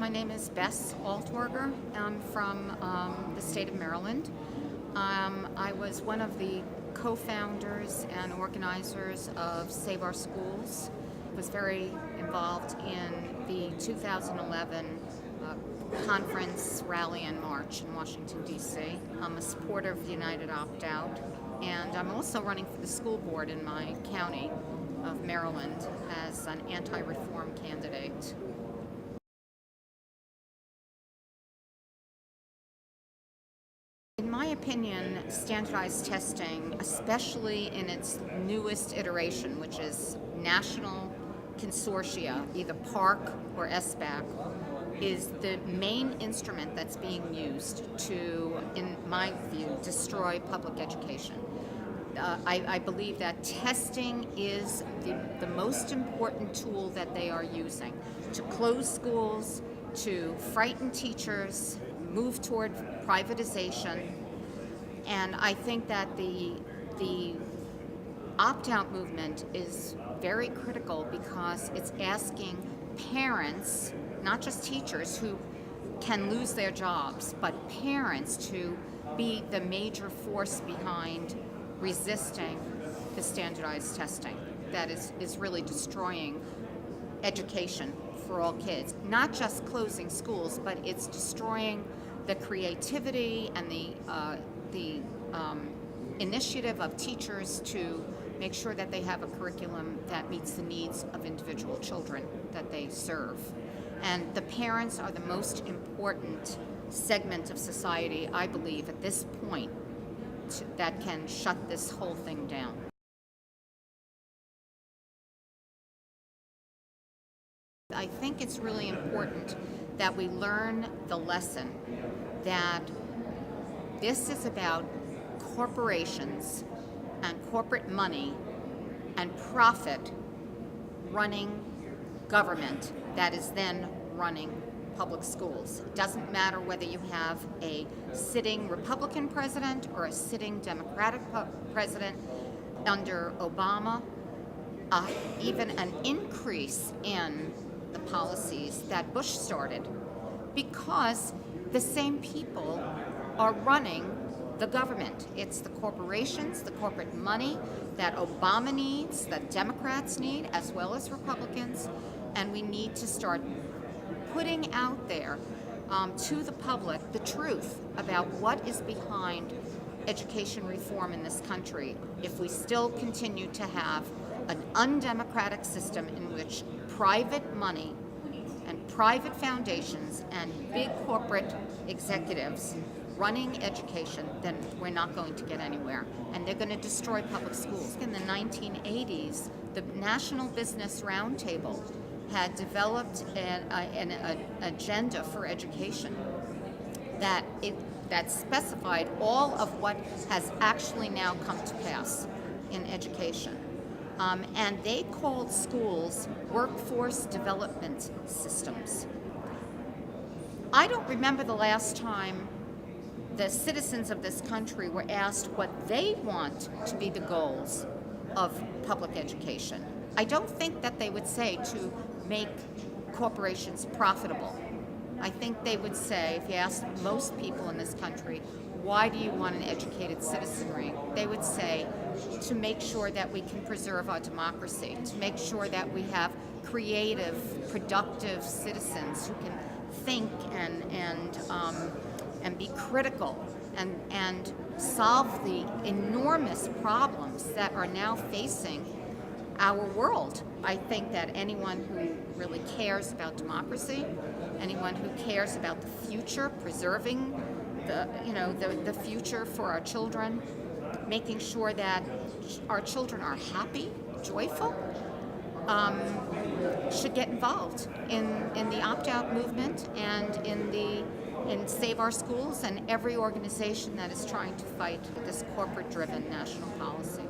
My name is Bess Altwerger. I'm from the state of Maryland. I was one of the co-founders and organizers of Save Our Schools. Was very involved in the 2011 conference, rally, and march in Washington, D.C. I'm a supporter of the United Opt-out, and I'm also running for the school board in my county of Maryland as an anti-reform candidate. In my opinion, standardized testing, especially in its newest iteration, which is national consortia, either PARC or SBAC, is the main instrument that's being used to, in my view, destroy public education. I believe that testing is the most important tool that they are using to close schools, to frighten teachers, move toward privatization. And I think that the opt-out movement is very critical because it's asking parents, not just teachers who can lose their jobs, but parents to be the major force behind resisting the standardized testing that is really destroying education for all kids. Not just closing schools, but it's destroying the creativity and the initiative of teachers to make sure that they have a curriculum that meets the needs of individual children that they serve. And the parents are the most important segment of society, I believe, at this point, that can shut this whole thing down. I think it's really important that we learn the lesson that this is about corporations and corporate money and profit running government that is then running public schools. It doesn't matter whether you have a sitting Republican president or a sitting Democratic president. Under Obama, even an increase in the policies that Bush started, because the same people are running the government. It's the corporations, the corporate money that Obama needs, that Democrats need, as well as Republicans, and we need to start putting out there to the public the truth about what is behind education reform in this country if we still continue to have an undemocratic system in which private money and private foundations and big corporate executives running education, then we're not going to get anywhere. And they're going to destroy public schools. In the 1980s, the National Business Roundtable had developed an agenda for education that specified all of what has actually now come to pass in education. And they called schools workforce development systems. I don't remember the last time the citizens of this country were asked what they want to be the goals of public education. I don't think that they would say to make corporations profitable. I think they would say, if you asked most people in this country, why do you want an educated citizenry? They would say, to make sure that we can preserve our democracy, to make sure that we have creative, productive citizens who can think and be critical and solve the enormous problems that are now facing our world. I think that anyone who really cares about democracy, anyone who cares about the future, preserving the future for our children, making sure that our children are happy, joyful, should get involved in the opt-out movement and in Save Our Schools and every organization that is trying to fight this corporate-driven national policy.